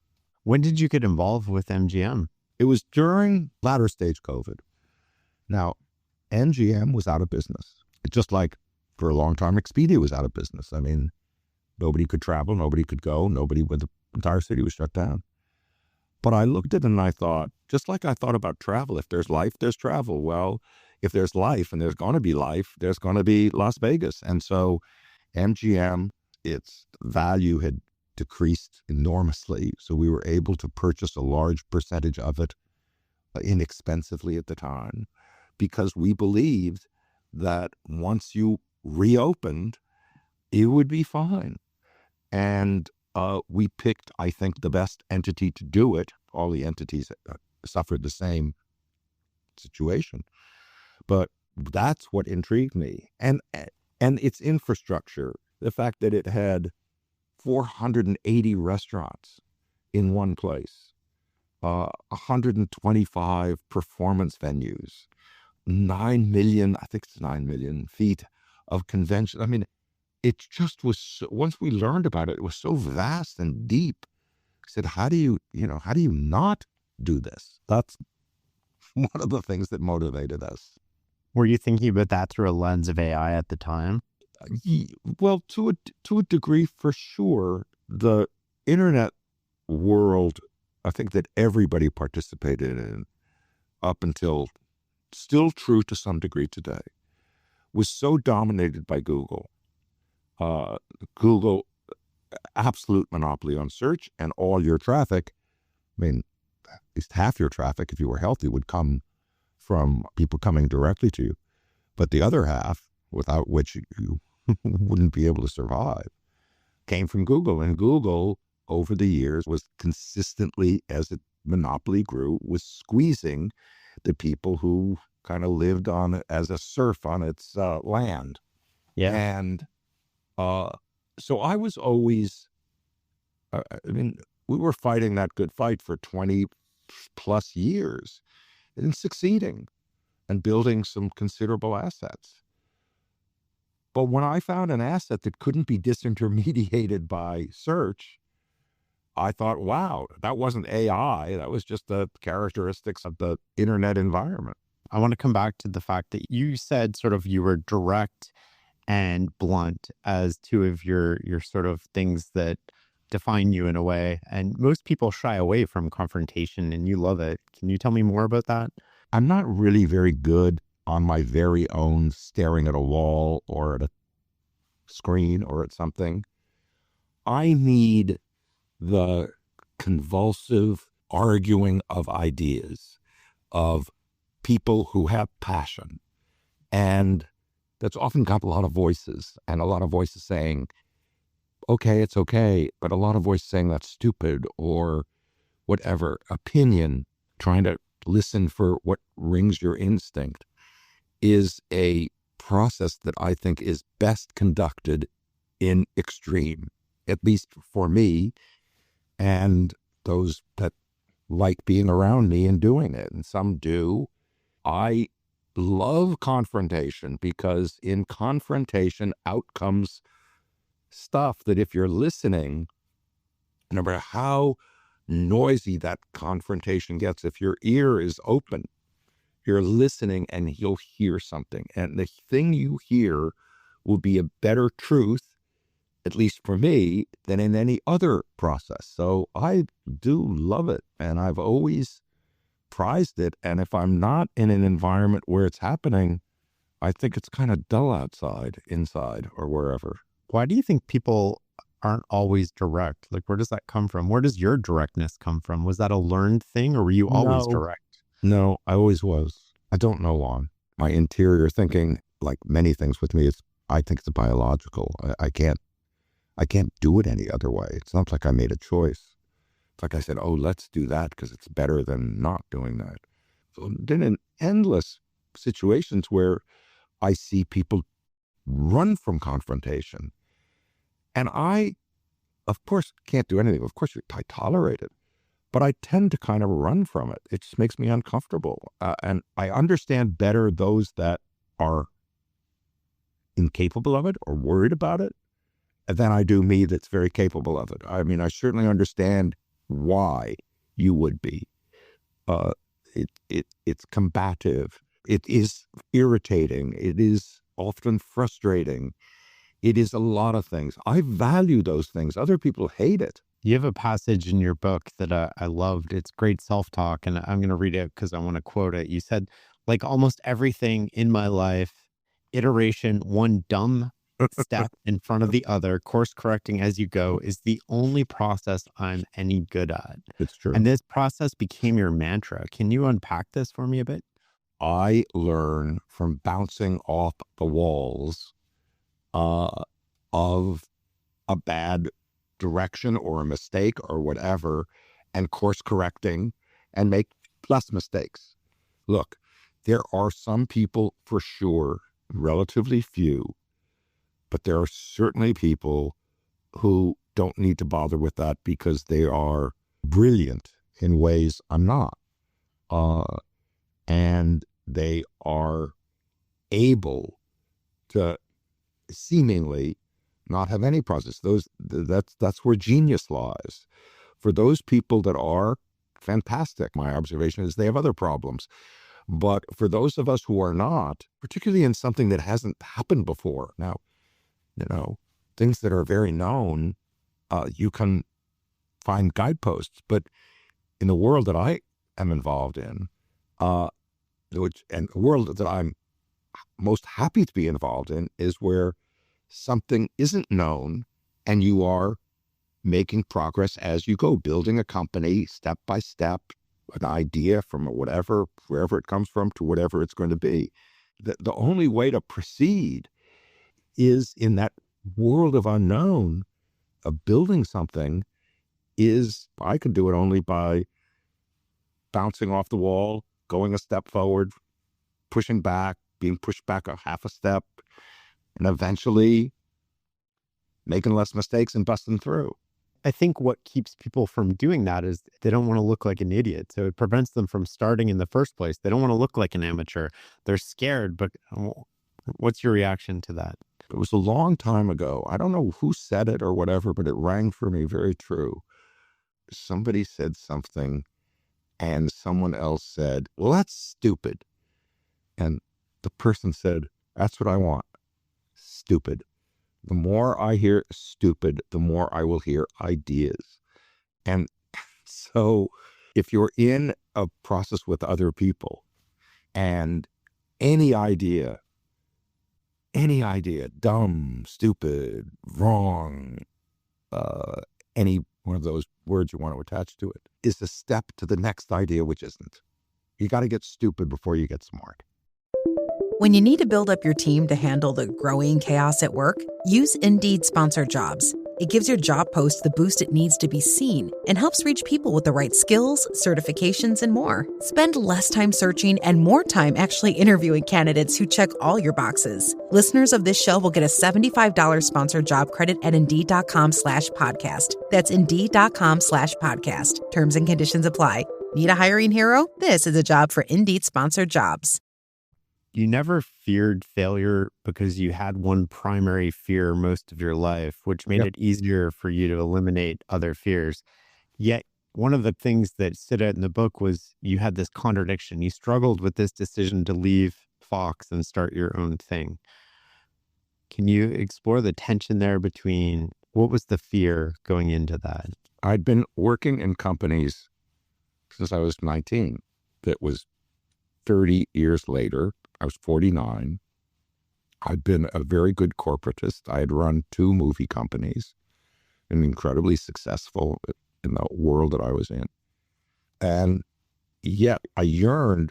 When did you get involved with MGM? It was during latter stage COVID. Now, MGM was out of business. Just like for a long time, Expedia was out of business. I mean, nobody could travel, nobody could go, the entire city was shut down. But I looked at it and I thought, just like I thought about travel, if there's life, there's travel. Well, if there's life and there's going to be life, there's going to be Las Vegas. And so MGM, its value had decreased enormously. So we were able to purchase a large percentage of it inexpensively at the time because we believed that once you reopened, it would be fine. And we picked, I think, the best entity to do it. All the entities suffered the same situation. But that's what intrigued me. And its infrastructure, the fact that it had 480 restaurants in one place, 125 performance venues, 9 million, I think it's 9 million feet of convention. I mean, it just was, once we learned about it, it was so vast and deep. I said, how do you not do this? That's one of the things that motivated us. Were you thinking about that through a lens of AI at the time? Well, to a degree, for sure. The internet world, I think that everybody participated in up until, still true to some degree today, was so dominated by Google. Google, absolute monopoly on search, and all your traffic, I mean, at least half your traffic, if you were healthy, would come from people coming directly to you. But the other half, without which you wouldn't be able to survive, came from Google. And Google, over the years, was consistently, as its monopoly grew, was squeezing the people who kind of lived on it as a serf on its land. Yeah. And so I was always, I mean, we were fighting that good fight for 20 plus years and succeeding and building some considerable assets. But when I found an asset that couldn't be disintermediated by search, I thought, wow, that wasn't AI. That was just the characteristics of the internet environment. I want to come back to the fact that you said sort of you were direct and blunt as two of your sort of things that define you in a way. And most people shy away from confrontation, and you love it. Can you tell me more about that? I'm not really very good on my very own staring at a wall or at a screen or at something. I need the convulsive arguing of ideas, of people who have passion. And that's often got a lot of voices, and a lot of voices saying, okay, it's okay, but a lot of voices saying that's stupid or whatever. Opinion, trying to listen for what rings your instinct, is a process that I think is best conducted in extreme, at least for me, and those that like being around me and doing it. And some do. I love confrontation because in confrontation out comes stuff that if you're listening, no matter how noisy that confrontation gets, if your ear is open, you're listening and you'll hear something. And the thing you hear will be a better truth, at least for me, than in any other process. So I do love it, and I've always prized it. And if I'm not in an environment where it's happening, I think it's kind of dull outside, inside, or wherever. Why do you think people aren't always direct? Like, where does that come from? Where does your directness come from? Was that a learned thing, or were you always direct? No, I always was. I don't know why. My interior thinking, like many things with me, I think it's biological. I can't do it any other way. It's not like I made a choice. It's like I said, oh, let's do that because it's better than not doing that. So then in endless situations where I see people run from confrontation, and I, of course, can't do anything. Of course, I tolerate it, but I tend to kind of run from it. It just makes me uncomfortable. And I understand better those that are incapable of it or worried about it than I do me that's very capable of it. I mean, I certainly understand why you would be. It's combative. It is irritating. It is often frustrating. It is a lot of things. I value those things. Other people hate it. You have a passage in your book that I loved. It's great self-talk, and I'm going to read it because I want to quote it. You said, like almost everything in my life, iteration, one dumb step in front of the other, course correcting as you go, is the only process I'm any good at. It's true. And this process became your mantra. Can you unpack this for me a bit? I learn from bouncing off the walls of a bad direction or a mistake or whatever, and course correcting and make less mistakes. Look, there are some people for sure, relatively few, but there are certainly people who don't need to bother with that because they are brilliant in ways I'm not. And they are able to seemingly not have any process. That's where genius lies. For those people that are fantastic, my observation is they have other problems. But for those of us who are not, particularly in something that hasn't happened before, now, things that are very known, you can find guideposts. But in the world that I am involved in, and the world that I'm most happy to be involved in, is where something isn't known and you are making progress as you go, building a company step by step, an idea from whatever, wherever it comes from to whatever it's going to be. The only way to proceed is in that world of unknown, of building something, is I can do it only by bouncing off the wall, going a step forward, pushing back, being pushed back a half a step, and eventually making less mistakes and busting through. I think what keeps people from doing that is they don't want to look like an idiot. So it prevents them from starting in the first place. They don't want to look like an amateur. They're scared, but what's your reaction to that? It was a long time ago. I don't know who said it or whatever, but it rang for me very true. Somebody said something and someone else said, well, that's stupid. And the person said, that's what I want. Stupid. The more I hear stupid, the more I will hear ideas. And so if you're in a process with other people and any idea, dumb, stupid, wrong, any one of those words you want to attach to it, is a step to the next idea, which isn't. You got to get stupid before you get smart. When you need to build up your team to handle the growing chaos at work, use Indeed Sponsored Jobs. It gives your job post the boost it needs to be seen and helps reach people with the right skills, certifications, and more. Spend less time searching and more time actually interviewing candidates who check all your boxes. Listeners of this show will get a $75 sponsored job credit at Indeed.com/podcast. That's Indeed.com/podcast. Terms and conditions apply. Need a hiring hero? This is a job for Indeed Sponsored Jobs. You never feared failure because you had one primary fear most of your life, which made it easier for you to eliminate other fears. Yet one of the things that stood out in the book was you had this contradiction. You struggled with this decision to leave Fox and start your own thing. Can you explore the tension there between what was the fear going into that? I'd been working in companies since I was 19. That was 30 years later. I was 49. I'd been a very good corporatist. I had run 2 movie companies and incredibly successful in the world that I was in. And yet I yearned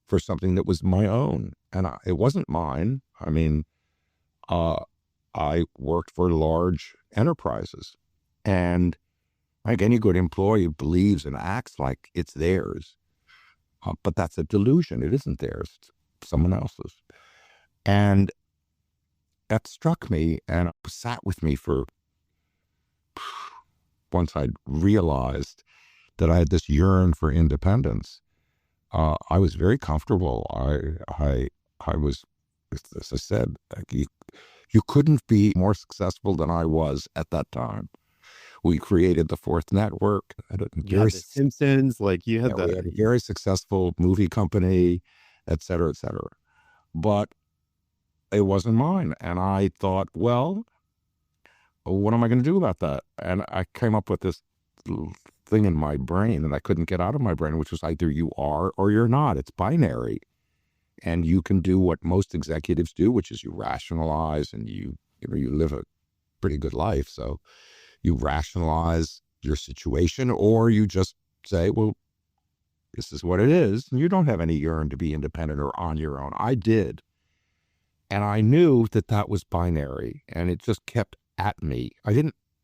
for something that was my own. And it wasn't mine. I mean, I worked for large enterprises. And like any good employee believes and acts like it's theirs. But that's a delusion. It isn't theirs. It's someone else's. And that struck me and sat with me for, once I'd realized that I had this yearn for independence, I was very comfortable. I was, as I said, you couldn't be more successful than I was at that time. We created the Fourth Network. The Simpsons, like you had we had a very successful movie company, et cetera, et cetera. But it wasn't mine. And I thought, well, what am I going to do about that? And I came up with this thing in my brain that I couldn't get out of my brain, which was either you are or you're not. It's binary. And you can do what most executives do, which is you rationalize and you live a pretty good life. So you rationalize your situation, or you just say, well, this is what it is. And you don't have any yearn to be independent or on your own. I did. And I knew that that was binary, and it just kept at me.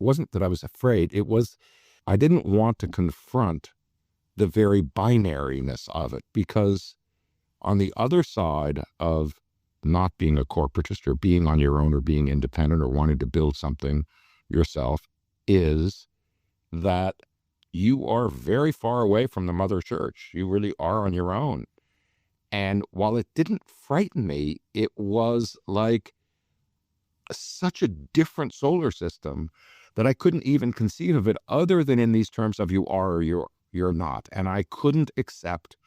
Wasn't that I was afraid. It was, I didn't want to confront the very binariness of it, because on the other side of not being a corporatist or being on your own or being independent or wanting to build something yourself is that you are very far away from the mother church. You really are on your own. And while it didn't frighten me, it was like such a different solar system that I couldn't even conceive of it other than in these terms of you are or you're not. And I couldn't accept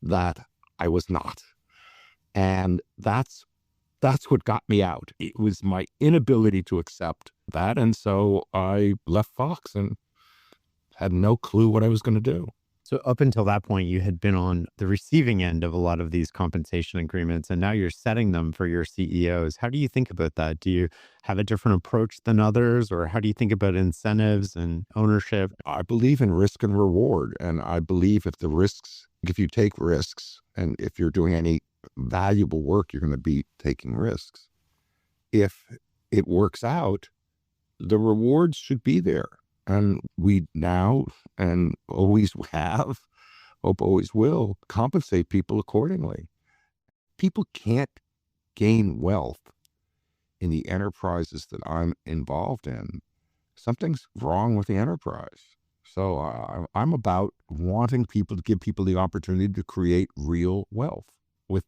that I was not. And that's what got me out. It was my inability to accept that. And so I left Fox and had no clue what I was going to do. So up until that point, you had been on the receiving end of a lot of these compensation agreements, and now you're setting them for your CEOs. How do you think about that? Do you have a different approach than others, or how do you think about incentives and ownership? I believe in risk and reward. And I believe if you take risks, and if you're doing any valuable work, you're going to be taking risks. If it works out, the rewards should be there. And we now, and always have, hope always will, compensate people accordingly. People can't gain wealth in the enterprises that I'm involved in. Something's wrong with the enterprise. So I'm about wanting people to give people the opportunity to create real wealth with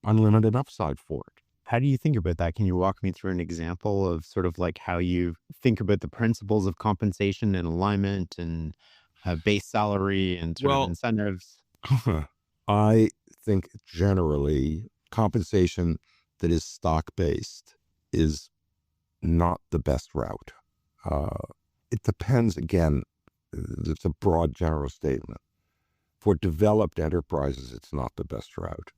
unlimited upside for it. How do you think about that? Can you walk me through an example of sort of like how you think about the principles of compensation and alignment and base salary and sort of Well, incentives? I think generally compensation that is stock-based is not the best route. It depends, again, it's a broad general statement. For developed enterprises, it's not the best route.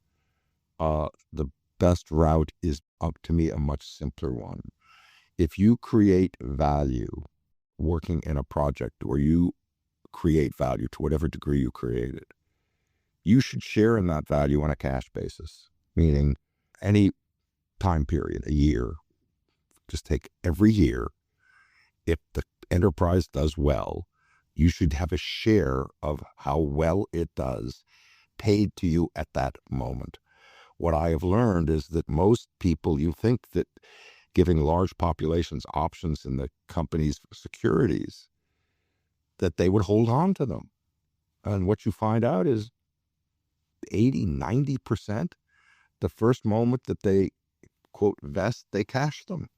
The best route is, up to me, a much simpler one. If you create value working in a project, or you create value to whatever degree you create it, you should share in that value on a cash basis, meaning any time period, a year, just take every year. If the enterprise does well, you should have a share of how well it does paid to you at that moment. What I have learned is that most people, you think that giving large populations options in the company's securities, that they would hold on to them. And what you find out is 80, 90%, the first moment that they, quote, vest, they cash them.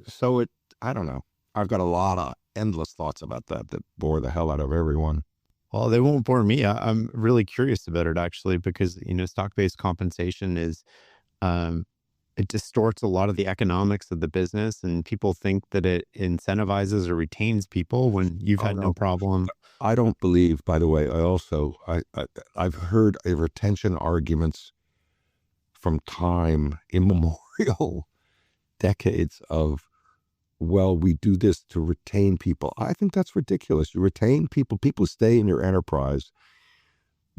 So I don't know. I've got a lot of endless thoughts about that bore the hell out of everyone. Well, they won't bore me. I'm really curious about it, actually, because, stock-based compensation is, it distorts a lot of the economics of the business, and people think that it incentivizes or retains people when you've had no problem. I don't believe, by the way, I've heard retention arguments from time immemorial, decades of, well, we do this to retain people. I think that's ridiculous. You retain people. People stay in your enterprise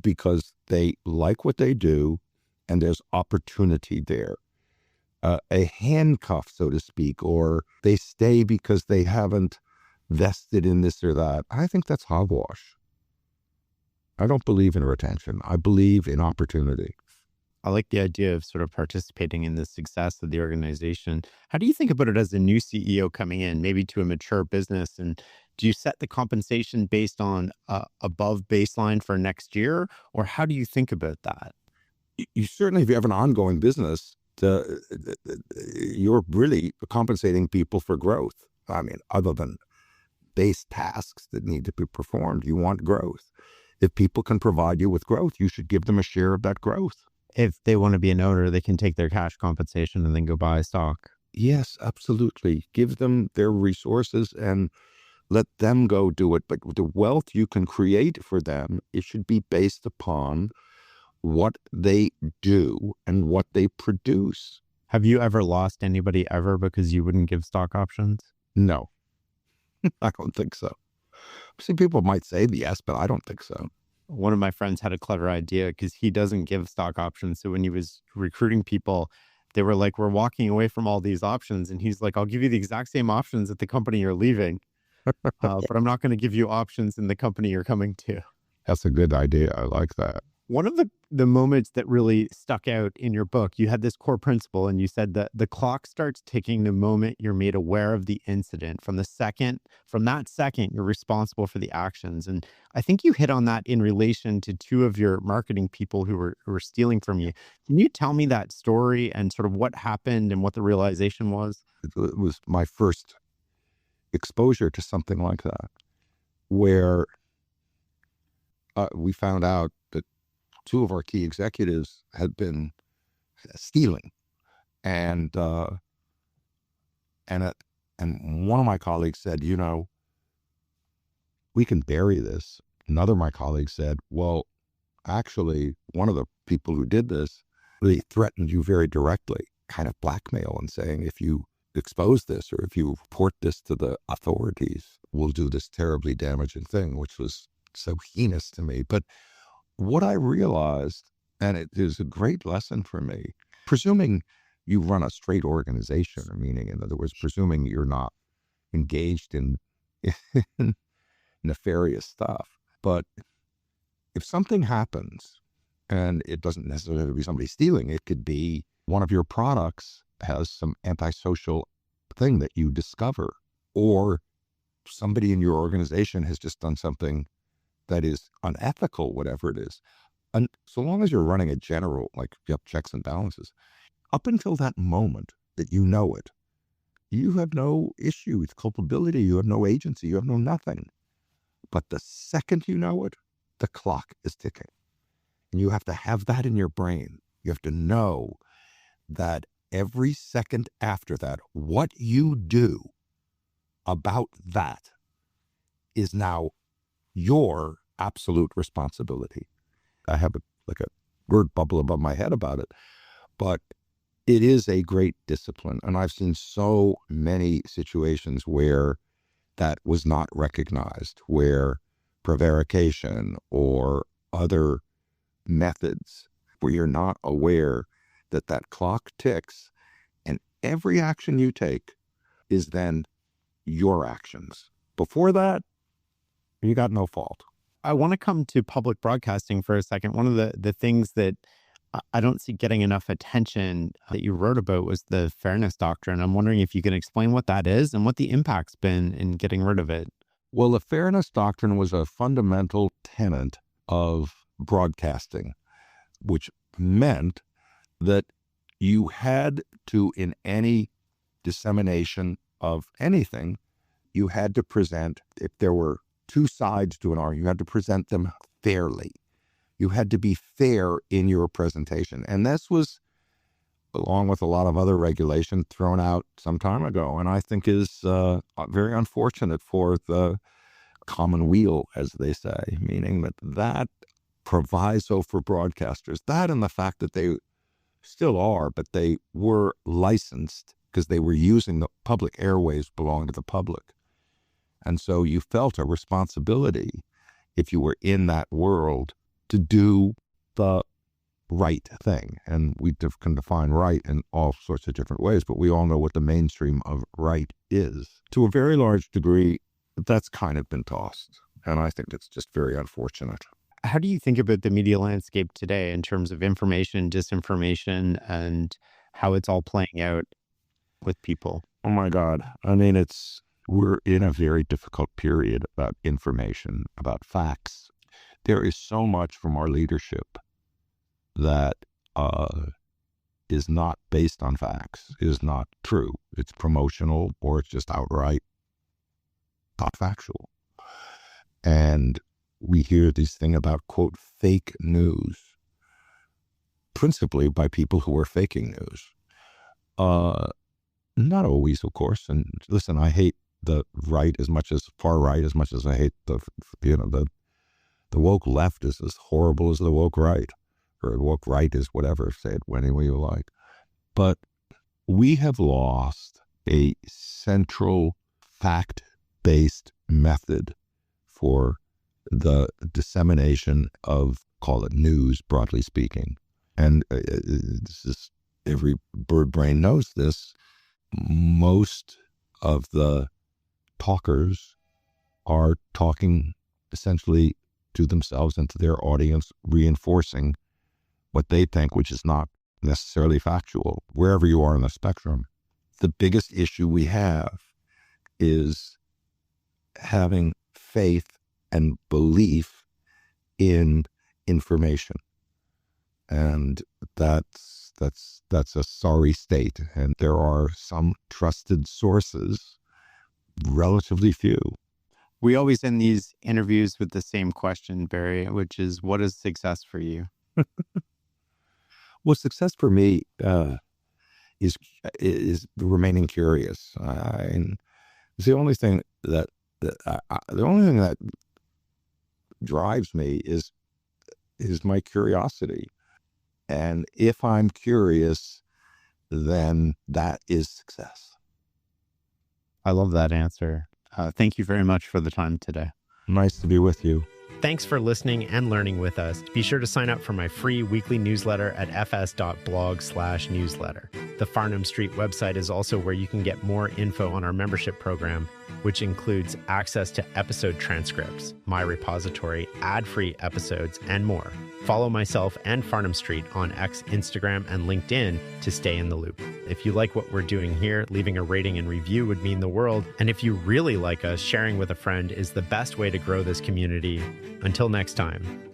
because they like what they do and there's opportunity there. A handcuff, so to speak, or they stay because they haven't vested in this or that. I think that's hogwash. I don't believe in retention. I believe in opportunity. I like the idea of sort of participating in the success of the organization. How do you think about it as a new CEO coming in, maybe to a mature business? And do you set the compensation based on above baseline for next year? Or how do you think about that? You certainly, if you have an ongoing business, you're really compensating people for growth. I mean, other than base tasks that need to be performed, you want growth. If people can provide you with growth, you should give them a share of that growth. If they want to be an owner, they can take their cash compensation and then go buy stock. Yes, absolutely. Give them their resources and let them go do it. But the wealth you can create for them, it should be based upon what they do and what they produce. Have you ever lost anybody ever because you wouldn't give stock options? No, I don't think so. See, people might say yes, but I don't think so. One of my friends had a clever idea because he doesn't give stock options. So when he was recruiting people, they were like, we're walking away from all these options. And he's like, I'll give you the exact same options at the company you're leaving, but I'm not going to give you options in the company you're coming to. That's a good idea. I like that. One of the moments that really stuck out in your book, you had this core principle and you said that the clock starts ticking the moment you're made aware of the incident. From that second, you're responsible for the actions. And I think you hit on that in relation to two of your marketing people who were stealing from you. Can you tell me that story and sort of what happened and what the realization was? It was my first exposure to something like that, where we found out that two of our key executives had been stealing, and one of my colleagues said, we can bury this. Another of my colleagues said, well, actually, one of the people who did this really threatened you very directly, kind of blackmail, and saying, if you expose this or if you report this to the authorities, we'll do this terribly damaging thing, which was so heinous to me. But what I realized, and it is a great lesson for me, presuming you run a straight organization, meaning, in other words, presuming you're not engaged in nefarious stuff. But if something happens, and it doesn't necessarily be somebody stealing, it could be one of your products has some antisocial thing that you discover, or somebody in your organization has just done something that is unethical, whatever it is. And so long as you're running a general, like you have checks and balances, Up until that moment that you know it, you have no issue with culpability. You have no agency. You have no nothing. But the second you know it, the clock is ticking. And you have to have that in your brain. You have to know that every second after that, what you do about that is now your absolute responsibility. I have like a word bubble above my head about it, but it is a great discipline. And I've seen so many situations where that was not recognized, where prevarication or other methods where you're not aware that that clock ticks and every action you take is then your actions. Before that, you got no fault. I want to come to public broadcasting for a second. One of the things that I don't see getting enough attention that you wrote about was the fairness doctrine. I'm wondering if you can explain what that is and what the impact's been in getting rid of it. Well, the fairness doctrine was a fundamental tenet of broadcasting, which meant that you had to, in any dissemination of anything, you had to present, if there were two sides to an argument, you had to present them fairly. You had to be fair in your presentation. And this was, along with a lot of other regulation, thrown out some time ago, and I think is very unfortunate for the common weal, as they say, meaning that proviso for broadcasters, that and the fact that they still are, but they were licensed because they were using the public airwaves belonged to the public. And so you felt a responsibility, if you were in that world, to do the right thing. And we can define right in all sorts of different ways, but we all know what the mainstream of right is. To a very large degree, that's kind of been tossed. And I think it's just very unfortunate. How do you think about the media landscape today in terms of information, disinformation, and how it's all playing out with people? Oh my God. I mean, we're in a very difficult period about information, about facts. There is so much from our leadership that is not based on facts, is not true. It's promotional, or it's just outright not factual. And we hear this thing about, quote, fake news, principally by people who are faking news. Not always, of course. And listen, I hate the right as much as far right, as much as I hate the woke left is as horrible as the woke right, or the woke right is whatever, say it any way you like. But we have lost a central fact-based method for the dissemination of, call it news, broadly speaking. And this is, every bird brain knows this. Most of the talkers are talking essentially to themselves and to their audience, reinforcing what they think, which is not necessarily factual, wherever you are in the spectrum. The biggest issue we have is having faith and belief in information. And that's a sorry state. And there are some trusted sources, relatively few. We always end these interviews with the same question, Barry, which is, what is success for you? Well, success for me is remaining curious. It's the only thing that drives me is my curiosity. And if I'm curious, then that is success. I love that answer. Thank you very much for the time today. Nice to be with you. Thanks for listening and learning with us. Be sure to sign up for my free weekly newsletter at fs.blog/newsletter. The Farnham Street website is also where you can get more info on our membership program, which includes access to episode transcripts, my repository, ad-free episodes, and more. Follow myself and Farnham Street on X, Instagram, and LinkedIn to stay in the loop. If you like what we're doing here, leaving a rating and review would mean the world. And if you really like us, sharing with a friend is the best way to grow this community. Until next time.